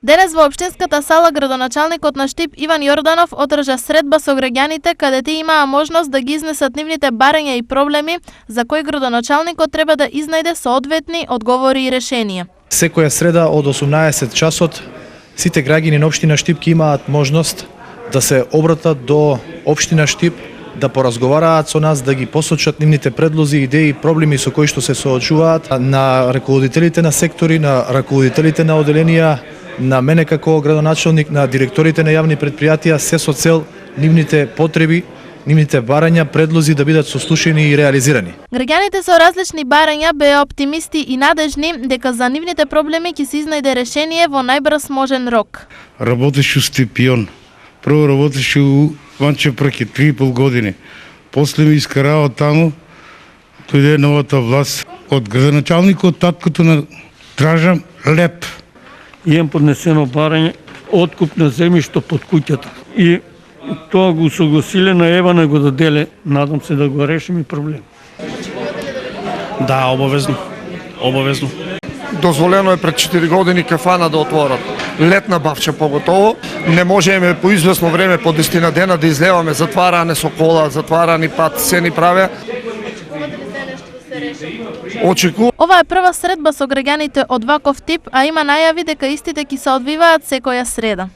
Денес во општинската сала градоначалникот на Штип Иван Јорданов одржа средба со граѓаните каде тие имаа можност да ги изнесат нивните барања и проблеми за кои градоначалникот треба да изнајде соодветни одговори и решенија. Секоја среда од 18 часот сите граѓани на општина Штип ќе имаат можност да се обратат до општина Штип, да поразговараат со нас, да ги посочат нивните предлози, идеи, проблеми со кои што се соочуваат на раководителите на сектори, на раководителите на оделенија, на мене како градоначалник, на директорите на јавни предпријатија, се со цел нивните потреби, нивните барања, предлози да бидат сослушани и реализирани. Граѓаните со различни барања беа оптимисти и надежни дека за нивните проблеми ќе се изнајде решение во најбрз можен рок. Работеше у Степион. Прво работеше у Ванче Прке 3,5 години. После ми искарава таму, дојде новата власт. Од градоначалникот, таткото на Дража Леп. Имам поднесено барање, откуп на земјишто под куќата. И тоа го согласиле на Ева на го даделе. Надам се да го решиме проблем. Да, обавезно. Обавезно. Дозволено е пред 4 години кафана да отворат. Летна бавче поготово. Не можеме по известно време, по 10 дена да излеваме, затваране со кола, затварани пат, се ни правеа. Очекувам. Ова е прва средба со граѓаните од ваков тип, а има најави дека истите ќе се одвиваат секоја среда.